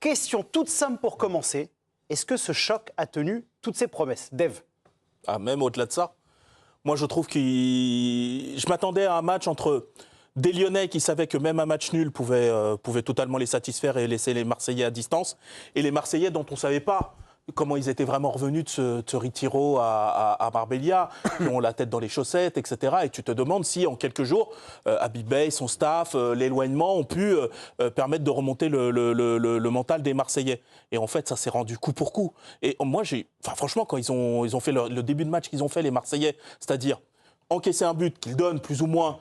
Question toute simple pour commencer. Est-ce que ce choc a tenu toutes ses promesses? Dave? Même au-delà de ça. Moi, je trouve je m'attendais à un match entre des Lyonnais qui savaient que même un match nul pouvait totalement les satisfaire et laisser les Marseillais à distance, et les Marseillais dont on ne savait pas comment ils étaient vraiment revenus de ce Retiro à Marbella, qui ont la tête dans les chaussettes, etc. Et tu te demandes si, en quelques jours, Habib Beye, son staff, l'éloignement ont pu permettre de remonter le mental des Marseillais. Et en fait, ça s'est rendu coup pour coup. Et moi, franchement, quand ils ont fait le début de match qu'ils ont fait, les Marseillais, c'est-à-dire encaisser un but qu'ils donnent plus ou moins.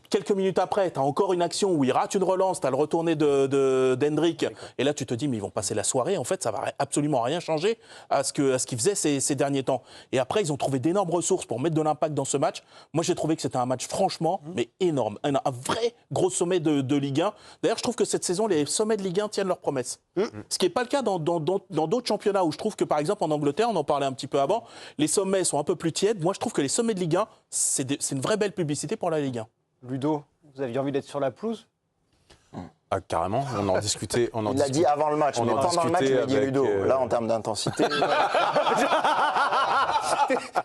Quelques minutes après, tu as encore une action où il rate une relance, tu as le retourné d'Hendrick. Et là, tu te dis, mais ils vont passer la soirée. En fait, ça va absolument rien changer à ce qu'ils faisaient ces derniers temps. Et après, ils ont trouvé d'énormes ressources pour mettre de l'impact dans ce match. Moi, j'ai trouvé que c'était un match franchement, mais énorme. Un vrai gros sommet de Ligue 1. D'ailleurs, je trouve que cette saison, les sommets de Ligue 1 tiennent leurs promesses. Ce qui n'est pas le cas dans d'autres championnats où je trouve que, par exemple, en Angleterre, on en parlait un petit peu avant, les sommets sont un peu plus tièdes. Moi, je trouve que les sommets de Ligue 1, c'est une vraie belle publicité pour la Ligue 1. Ludo, vous aviez envie d'être sur la pelouse? Ah, carrément, on en discutait. Il l'a dit avant le match, mais pendant le match, il a dit Ludo. Là, en termes d'intensité.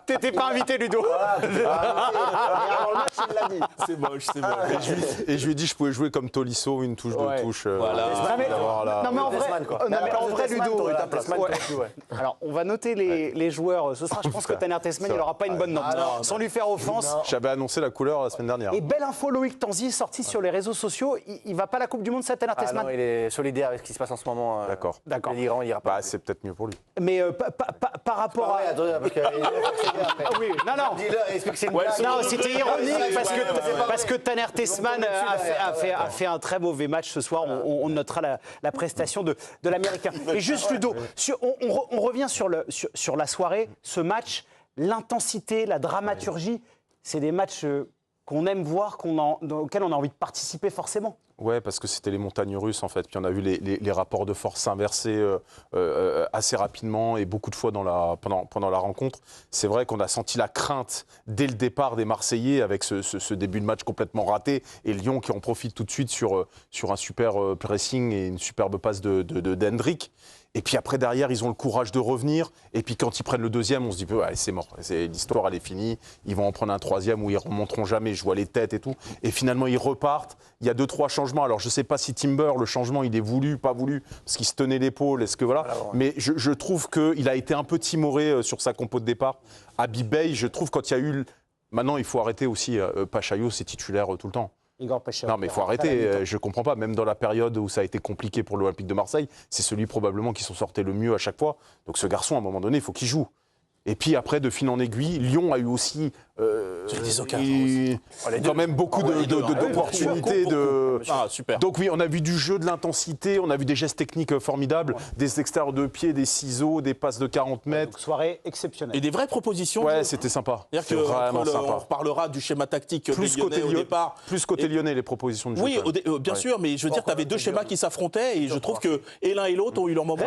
T'étais pas invité, Ludo. Avant le match, il l'a dit. C'est moche, c'est moche. Et je lui ai dit que je pouvais jouer comme Tolisso, une touche, deux touches. Voilà. Non, mais en vrai, Ludo. Ouais. Alors, on va noter les joueurs ce soir. Je pense que Tanner Tessman, il n'aura pas une bonne note. Sans lui faire offense. J'avais annoncé la couleur la semaine dernière. Et belle info, Loïc Tanzi est sorti sur les réseaux sociaux. Il va pas à la Coupe du Monde, ça, Tanner Tessman? Non, il est solidaire avec ce qui se passe en ce moment. D'accord. L'Iran, il ira pas. C'est peut-être mieux pour lui. Mais par rapport à... Oui, non. Non, c'était ironique parce que Tanner Tessman a fait un très mauvais match ce soir. On notera la prestation de l'Américain. Et juste, Ludo, on revient sur la soirée, ce match, l'intensité, la dramaturgie. C'est des matchs qu'on aime voir, auxquels on a envie de participer forcément. Ouais, parce que c'était les montagnes russes en fait. Puis on a vu les rapports de force s'inverser assez rapidement et beaucoup de fois pendant la rencontre. C'est vrai qu'on a senti la crainte dès le départ des Marseillais avec ce début de match complètement raté et Lyon qui en profite tout de suite sur un super pressing et une superbe passe d'Hendrick. Et puis après, derrière, ils ont le courage de revenir. Et puis quand ils prennent le deuxième, on se dit, allez, c'est mort. L'histoire, elle est finie. Ils vont en prendre un troisième où ils ne remonteront jamais. Je vois les têtes et tout. Et finalement, ils repartent. Il y a 2-3 changements. Alors, je ne sais pas si Timber, le changement, il est voulu, pas voulu, parce qu'il se tenait l'épaule. Est-ce que voilà. Mais je trouve qu'il a été un peu timoré sur sa compo de départ. Habib Beye, je trouve, quand il y a eu... Maintenant, il faut arrêter aussi. Pachayo, c'est titulaire tout le temps. Non, mais il faut arrêter. Je ne comprends pas. Même dans la période où ça a été compliqué pour l'Olympique de Marseille, c'est celui probablement qui s'en sortait le mieux à chaque fois. Donc ce garçon, à un moment donné, il faut qu'il joue. Et puis après, de fil en aiguille, Lyon a eu aussi quand même beaucoup d'opportunités. Super. Donc oui, on a vu du jeu, de l'intensité, on a vu des gestes techniques formidables, des extérieurs de pied, des ciseaux, des passes de 40 mètres. Donc, soirée exceptionnelle. Et des vraies propositions. Ouais, c'était sympa. C'est vraiment sympa. On reparlera du schéma tactique plus des Lyonnais au départ. Plus côté lyonnais, les propositions de jeu. Oui, bien sûr, mais je veux dire, tu avais deux schémas qui s'affrontaient et je trouve que l'un et l'autre ont eu leur moment.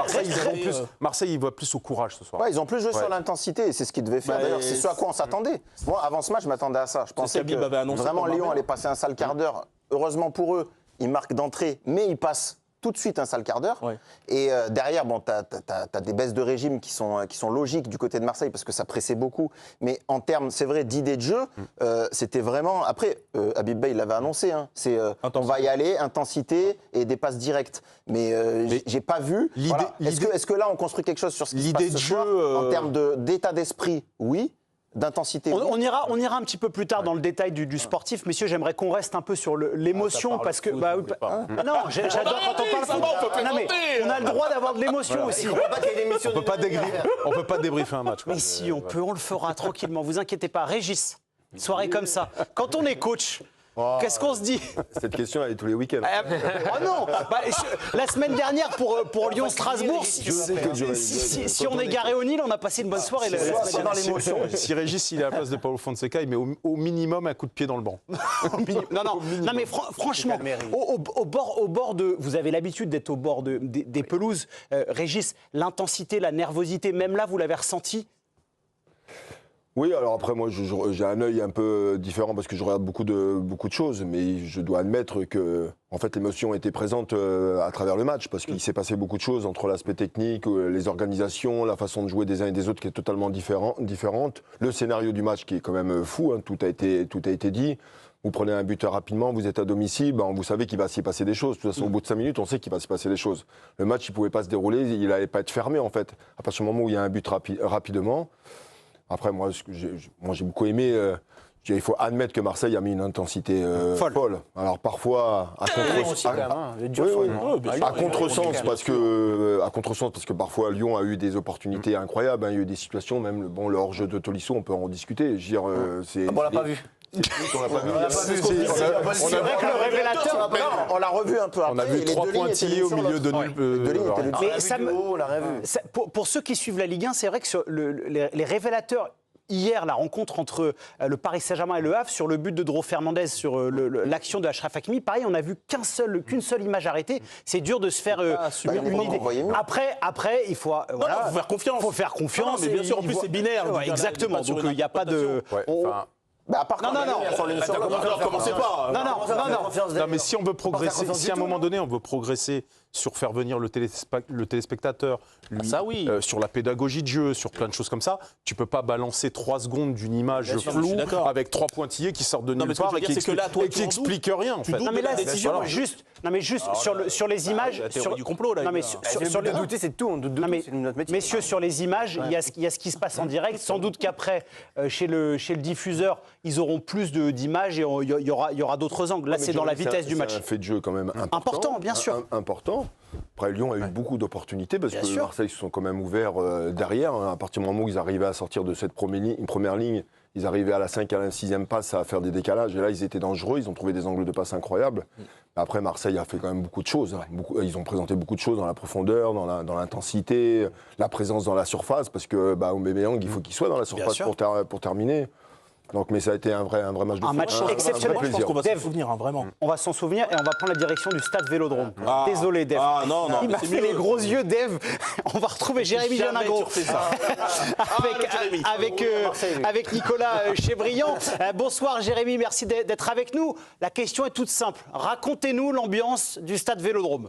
Marseille, il voit plus au courage ce soir. Ouais, ils ont plus joué sur l'intensité et c'est ce qu'ils devaient faire. D'ailleurs, c'est ce à quoi on s'attendait. Moi, avant ce match, je m'attendais à ça. Je pensais que vraiment Lyon allait passer un sale quart d'heure. Heureusement pour eux, ils marquent d'entrée, mais ils passent tout de suite un sale quart d'heure. Ouais. Et derrière, bon, tu as des baisses de régime qui sont logiques du côté de Marseille parce que ça pressait beaucoup. Mais en termes, c'est vrai, d'idées de jeu, c'était vraiment... Après, Habib Beye l'avait annoncé, hein, on va y aller, intensité et des passes directes. Mais j'ai pas vu... Voilà. Est-ce que là, on construit quelque chose sur ce qui se passe ce soir en termes d'état d'esprit? Oui. D'intensité. On ira un petit peu plus tard dans le détail du sportif. Messieurs, j'aimerais qu'on reste un peu sur l'émotion parce que... non, j'adore quand on parle foot. Non, mais on a le droit d'avoir de l'émotion aussi. On peut pas débriefer un match. Mais si, on le fera tranquillement. Vous inquiétez pas. Régis, soirée comme ça. Quand on est coach... Qu'est-ce qu'on se dit? Cette question, elle est tous les week-ends. Oh non, la semaine dernière pour Lyon-Strasbourg, si on est garé au Nil, on a passé une bonne soirée. Dans l'émotion. Si Régis il est à la place de Paulo Fonseca, il met au minimum un coup de pied dans le banc. Non, mais franchement, au bord de... Vous avez l'habitude d'être au bord des pelouses. Régis, l'intensité, la nervosité, même là, vous l'avez ressenti? Oui, alors après, moi, j'ai un œil un peu différent parce que je regarde beaucoup de choses, mais je dois admettre que, en fait, l'émotion était présente à travers le match parce qu'il s'est passé beaucoup de choses entre l'aspect technique, les organisations, la façon de jouer des uns et des autres qui est totalement différente, le scénario du match qui est quand même fou, hein, tout a été dit. Vous prenez un buteur rapidement, vous êtes à domicile, vous savez qu'il va s'y passer des choses. De toute façon, au bout de 5 minutes, on sait qu'il va s'y passer des choses. Le match, il ne pouvait pas se dérouler, il n'allait pas être fermé, en fait. À partir du moment où il y a un but rapidement. Après, moi, j'ai beaucoup aimé. Il faut admettre que Marseille a mis une intensité folle. Alors parfois, à contresens, parce que parfois Lyon a eu des opportunités incroyables. Il y a eu des situations, même le hors-jeu de Tolisso, on peut en discuter. Je veux dire, on l'a pas vu. C'est vrai que le révélateur. On l'a revu un peu après. On a vu 3 pointillés au milieu de Pour ceux qui suivent la Ligue 1, c'est vrai que sur les révélateurs. Hier, la rencontre entre le Paris Saint-Germain et le Havre sur le but de Dro Fernandez sur l'action de Achraf Hakimi, pareil, on n'a vu qu'une seule image arrêtée. C'est dur de se faire une idée. Après, il faut faire confiance. Il faut faire confiance. Mais bien sûr, en plus, c'est binaire. Exactement. Donc il n'y a pas de. À part commencez pas. Non, mais si on veut progresser, si à un moment donné on veut progresser sur faire venir le téléspectateur, sur la pédagogie de jeu, sur plein de choses comme ça, tu peux pas balancer 3 secondes d'une image floue avec 3 pointillés qui sortent de nulle part et qui expliquent rien. En fait. Non mais là, juste sur les images, sur du complot là. Non mais sur les douter, c'est tout. On doute de tout, c'est notre métier. Messieurs, sur les images, il y a ce qui se passe en direct. Sans doute qu'après, chez le diffuseur, ils auront plus d'images et il y aura d'autres angles. Là, c'est dans la vitesse du match. C'est un fait de jeu quand même important, bien sûr. Important. Après, Lyon a eu beaucoup d'opportunités parce que Marseille se sont quand même ouverts derrière. À partir du moment où ils arrivaient à sortir de cette première ligne, ils arrivaient à la 5e, à la 6e passe à faire des décalages. Et là, ils étaient dangereux. Ils ont trouvé des angles de passe incroyables. Après, Marseille a fait quand même beaucoup de choses. Ils ont présenté beaucoup de choses dans la profondeur, dans l'intensité, la présence dans la surface. Parce que Aubameyang, il faut qu'il soit dans la surface pour terminer. Donc, mais ça a été un vrai match de foot. Un match exceptionnel. Je pense qu'on va s'en souvenir, vraiment. On va s'en souvenir et on va prendre la direction du stade Vélodrome. Désolé, Dave. Non, il m'a fait les gros yeux, Dave. On va retrouver Jérémy Janagro avec Nicolas Chebriand. Bonsoir, Jérémy, merci d'être avec nous. La question est toute simple. Racontez-nous l'ambiance du stade Vélodrome.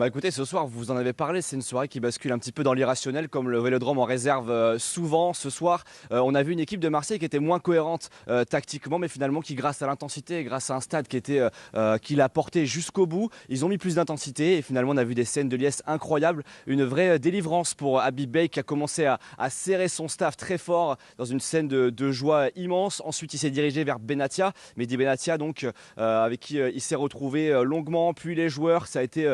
Écoutez, ce soir, vous en avez parlé, c'est une soirée qui bascule un petit peu dans l'irrationnel, comme le Vélodrome en réserve souvent. Ce soir, on a vu une équipe de Marseille qui était moins cohérente tactiquement, mais finalement qui, grâce à l'intensité, grâce à un stade qui l'a porté jusqu'au bout, ils ont mis plus d'intensité et finalement on a vu des scènes de liesse incroyables, une vraie délivrance pour Habib Beye qui a commencé à serrer son staff très fort dans une scène de joie immense. Ensuite, il s'est dirigé vers Benatia, Mehdi Benatia donc avec qui il s'est retrouvé longuement, puis les joueurs, ça a été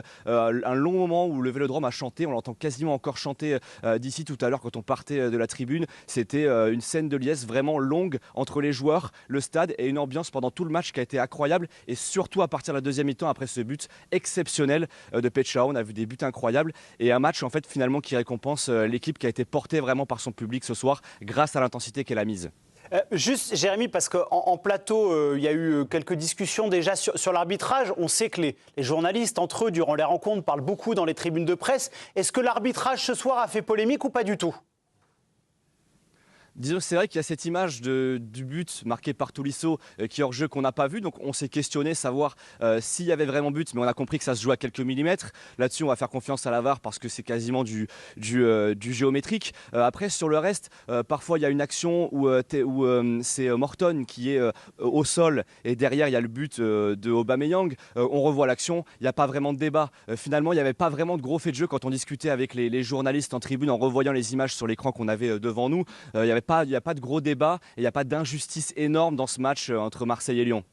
un long moment où le Vélodrome a chanté, on l'entend quasiment encore chanter d'ici tout à l'heure quand on partait de la tribune. C'était une scène de liesse vraiment longue entre les joueurs, le stade et une ambiance pendant tout le match qui a été incroyable et surtout à partir de la deuxième mi-temps après ce but exceptionnel de Petchao, on a vu des buts incroyables et un match en fait finalement qui récompense l'équipe qui a été portée vraiment par son public ce soir grâce à l'intensité qu'elle a mise. Juste, Jérémy, parce qu'en plateau, il y a eu quelques discussions déjà sur l'arbitrage. On sait que les journalistes, entre eux, durant les rencontres, parlent beaucoup dans les tribunes de presse. Est-ce que l'arbitrage ce soir a fait polémique ou pas du tout ? Disons que c'est vrai qu'il y a cette image du but marqué par Tolisso qui est hors jeu qu'on n'a pas vu. Donc on s'est questionné savoir s'il y avait vraiment but, mais on a compris que ça se joue à quelques millimètres. Là-dessus, on va faire confiance à la VAR parce que c'est quasiment du géométrique. Après, sur le reste, parfois il y a une action où c'est Morton qui est au sol et derrière il y a le but de Aubameyang. On revoit l'action, il n'y a pas vraiment de débat. Finalement, il n'y avait pas vraiment de gros faits de jeu quand on discutait avec les journalistes en tribune en revoyant les images sur l'écran qu'on avait devant nous. Il n'y a pas de gros débat et il n'y a pas d'injustice énorme dans ce match entre Marseille et Lyon.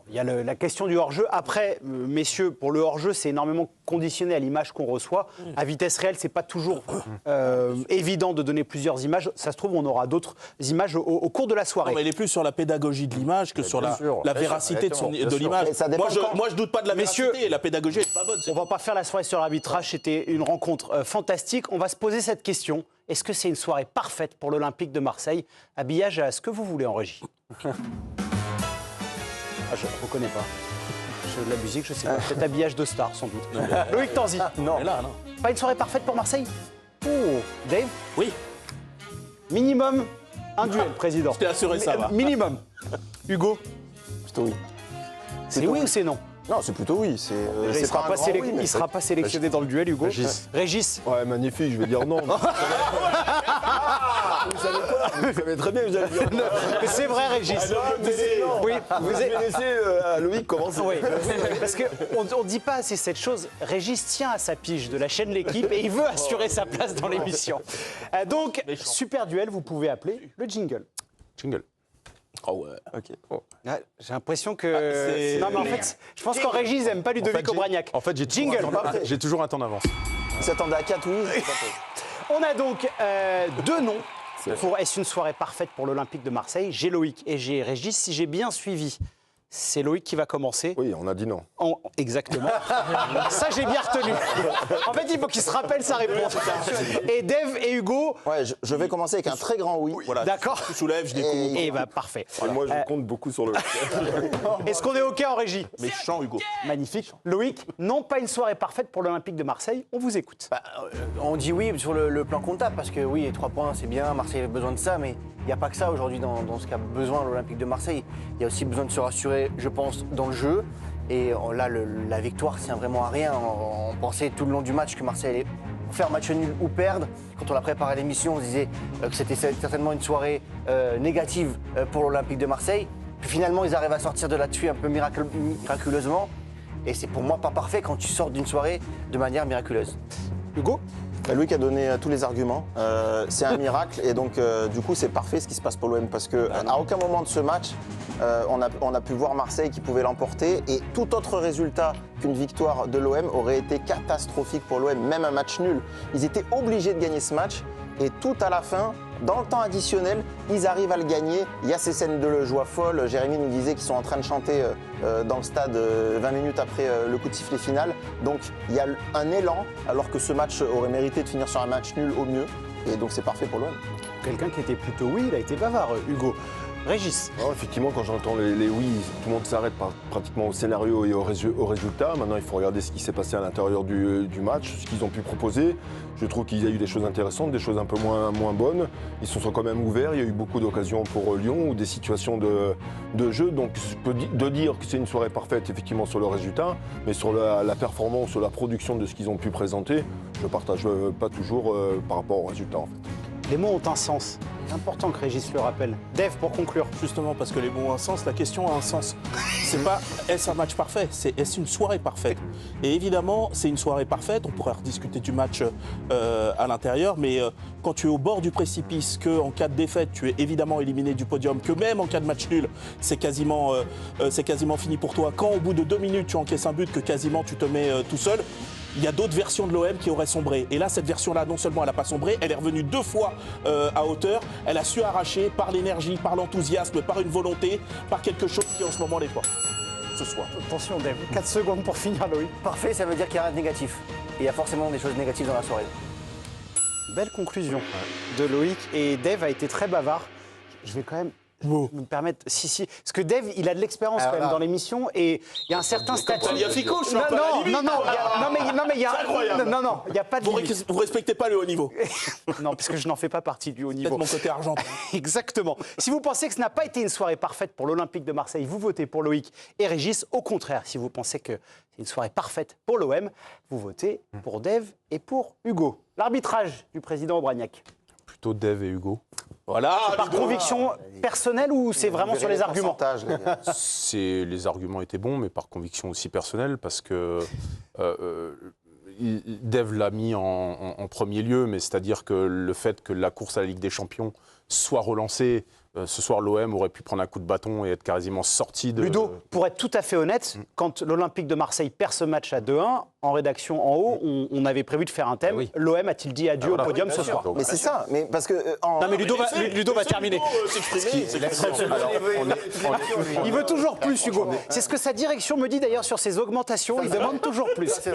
Il y a la question du hors-jeu. Après, messieurs, pour le hors-jeu, c'est énormément conditionné à l'image qu'on reçoit. À vitesse réelle, c'est pas toujours évident de donner plusieurs images. Ça se trouve, on aura d'autres images au cours de la soirée. Non, mais il est plus sur la pédagogie de l'image que sur la véracité de l'image. Moi, je doute pas de la véracité et la pédagogie n'est pas bonne. On va pas faire la soirée sur l'arbitrage. C'était une rencontre fantastique. On va se poser cette question. Est-ce que c'est une soirée parfaite pour l'Olympique de Marseille ? Habillage à ce que vous voulez en régie. Je ne reconnais pas. De la musique, je sais pas. Peut-être habillage de star, sans doute. Loïc Tanzi. Non. Pas une soirée parfaite pour Marseille ? Oh, Dave ? Oui. Minimum, un duel, président. Je t'ai assuré, ça va. Minimum. Hugo, Plutôt oui. c'est oui ou c'est non? Non, c'est plutôt oui. Il ne sera pas sélectionné dans le duel, Hugo. Régis. Ouais, magnifique, je vais dire non. Vous savez quoi? Vous savez très bien que vous allez dire non. Mais c'est vrai, Régis. Oui, Vous avez laissé Loïc commencer. Oui, parce qu'on ne dit pas assez cette chose. Régis tient à sa pige de la chaîne L'Équipe et il veut assurer sa place dans l'émission. Donc, super duel, vous pouvez appeler le jingle. Jingle. Oh ouais. Ok. J'ai l'impression que. Non, mais en fait, je pense qu'en Régis, ils n'aiment pas Ludovic Obraniak. En fait, j'ai toujours un temps d'avance. Ils s'attendaient à 4 oui. On a donc 2 noms pour Est-ce une soirée parfaite pour l'Olympique de Marseille? J'ai Loïc et j'ai Régis. Si j'ai bien suivi, c'est Loïc qui va commencer. Oui, on a dit non. Exactement. Ça, j'ai bien retenu. En fait, il faut qu'il se rappelle sa réponse. Et Dave et Hugo. Ouais, je vais commencer avec un très grand oui. Voilà, D'accord. Tu soulèves, je découvre. Et bah, parfait. Et moi, je compte beaucoup sur le. Est-ce qu'on est OK en régie? Méchant, Hugo. Magnifique. Loïc, non, pas une soirée parfaite pour l'Olympique de Marseille. On vous écoute. On dit oui sur le plan comptable, parce que oui, les 3 points, c'est bien, Marseille a besoin de ça, mais il n'y a pas que ça aujourd'hui dans ce qu'a besoin l'Olympique de Marseille. Il y a aussi besoin de se rassurer, je pense, dans le jeu. Et là, la victoire tient vraiment à rien. On pensait tout le long du match que Marseille allait faire match nul ou perdre. Quand on l'a préparé à l'émission, on se disait que c'était certainement une soirée négative pour l'Olympique de Marseille. Puis finalement, ils arrivent à sortir de là-dessus un peu miraculeusement. Et c'est pour moi pas parfait quand tu sors d'une soirée de manière miraculeuse. Hugo? Loïc a donné tous les arguments. C'est un miracle et donc du coup c'est parfait ce qui se passe pour l'OM parce qu'à aucun moment de ce match on a pu voir Marseille qui pouvait l'emporter et tout autre résultat qu'une victoire de l'OM aurait été catastrophique pour l'OM, même un match nul. Ils étaient obligés de gagner ce match et tout à la fin, dans le temps additionnel, ils arrivent à le gagner. Il y a ces scènes de joie folle. Jérémy nous disait qu'ils sont en train de chanter dans le stade 20 minutes après le coup de sifflet final. Donc il y a un élan, alors que ce match aurait mérité de finir sur un match nul au mieux. Et donc c'est parfait pour l'OM. Quelqu'un qui était plutôt oui, il a été bavard, Hugo. Régis. Non, effectivement, quand j'entends les oui, tout le monde s'arrête pratiquement au scénario et au résultat. Maintenant, il faut regarder ce qui s'est passé à l'intérieur du match, ce qu'ils ont pu proposer. Je trouve qu'il y a eu des choses intéressantes, des choses un peu moins bonnes. Ils se sont quand même ouverts. Il y a eu beaucoup d'occasions pour Lyon ou des situations de jeu. Donc, je peux dire que c'est une soirée parfaite, effectivement, sur le résultat. Mais sur la performance, sur la production de ce qu'ils ont pu présenter, je ne partage pas toujours par rapport au résultat, en fait. Les mots ont un sens. C'est important que Régis le rappelle. Dave, pour conclure. Justement, parce que les mots ont un sens, la question a un sens. C'est pas est-ce un match parfait, c'est est-ce une soirée parfaite. Et évidemment, c'est une soirée parfaite. On pourrait rediscuter du match à l'intérieur, mais quand tu es au bord du précipice, qu'en cas de défaite, tu es évidemment éliminé du podium, que même en cas de match nul, c'est quasiment fini pour toi. Quand au bout de 2 minutes, tu encaisses un but, que quasiment tu te mets tout seul. Il y a d'autres versions de l'OM qui auraient sombré. Et là, cette version-là, non seulement elle n'a pas sombré, elle est revenue 2 fois à hauteur. Elle a su arracher par l'énergie, par l'enthousiasme, par une volonté, par quelque chose qui en ce moment l'est pas. Ce soir. Attention, Dave. 4 secondes pour finir, Loïc. Parfait, ça veut dire qu'il y a rien de négatif. Et il y a forcément des choses négatives dans la soirée. Belle conclusion de Loïc. Et Dave a été très bavard. Je vais quand même me permettre. Si. Parce que Dave, il a de l'expérience quand même dans l'émission et il y a un certain statut. Il y a Fico, je suis non, un peu à la limite. Non, mais il y a. C'est incroyable. Non, il n'y a pas de limite. Vous respectez pas le haut niveau. Non, parce que je n'en fais pas partie du haut niveau. Peut-être mon côté argentin. Exactement. Si vous pensez que ce n'a pas été une soirée parfaite pour l'Olympique de Marseille, vous votez pour Loïc et Régis. Au contraire, si vous pensez que c'est une soirée parfaite pour l'OM, vous votez pour Dave et pour Hugo. L'arbitrage du président Obraniak. Plutôt Dave et Hugo. Voilà. Par conviction personnelle ou c'est vraiment sur les arguments? Les arguments étaient bons, mais par conviction aussi personnelle, parce que Dave l'a mis en premier lieu, mais c'est-à-dire que le fait que la course à la Ligue des Champions soit relancée, ce soir l'OM aurait pu prendre un coup de bâton et être quasiment sorti de... Ludo, pour être tout à fait honnête, quand l'Olympique de Marseille perd ce match à 2-1, en rédaction en haut, on avait prévu de faire un thème. L'OM a-t-il dit adieu au podium ce soir? Mais c'est ça, mais parce que... Non mais Ludo va terminer. Il veut toujours plus, Hugo. C'est ce que sa direction me dit d'ailleurs sur ses augmentations. Il demande toujours plus. Je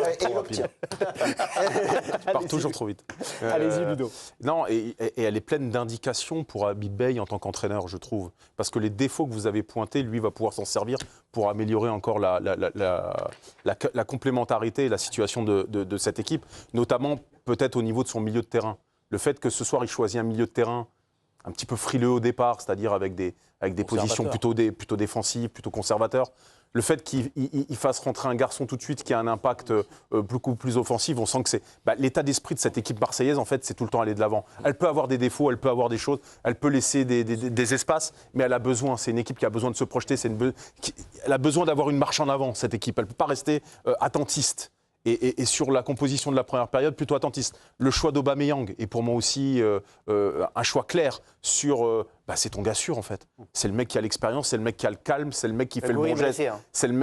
pars toujours trop vite. Allez-y, Ludo. Non, et elle est pleine d'indications pour Habib Beye en tant qu'entraîneur, je trouve. Parce que les défauts que vous avez pointés, lui va pouvoir s'en servir pour améliorer encore la complémentarité et la situation de cette équipe, notamment peut-être au niveau de son milieu de terrain. Le fait que ce soir, il choisit un milieu de terrain un petit peu frileux au départ, c'est-à-dire avec des positions plutôt défensives, plutôt conservateurs. Le fait qu'il fasse rentrer un garçon tout de suite qui a un impact beaucoup plus offensif, on sent que c'est l'état d'esprit de cette équipe marseillaise, en fait, c'est tout le temps aller de l'avant. Elle peut avoir des défauts, elle peut avoir des choses, elle peut laisser des espaces, mais elle a besoin, c'est une équipe qui a besoin de se projeter, elle a besoin d'avoir une marche en avant, cette équipe. Elle ne peut pas rester attentiste. Et sur la composition de la première période, plutôt attentiste. Le choix d'Aubameyang est pour moi aussi un choix clair sur... c'est ton gars sûr, en fait. C'est le mec qui a l'expérience, c'est le mec qui a le calme, c'est le mec qui fait le bon geste.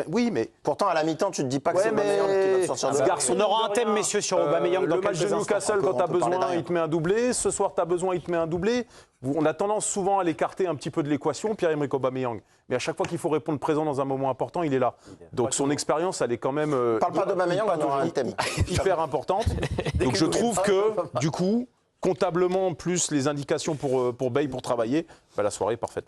Oui, mais... Pourtant, à la mi-temps, tu ne te dis pas que c'est Aubameyang qui va sortir de là. On aura un thème, messieurs, sur Aubameyang. Le match de Newcastle, quand tu as besoin, il te met un doublé. Ce soir, tu as besoin, il te met un doublé. On a tendance souvent à l'écarter un petit peu de l'équation, Pierre-Emerick Aubameyang. Mais à chaque fois qu'il faut répondre présent dans un moment important, il est là. Donc son expérience, elle est quand même... Parle pas d'Aubameyang, on aura un thème. Hyper importante. Donc je trouve que, du coup, comptablement, plus les indications pour Baye pour travailler, la soirée est parfaite.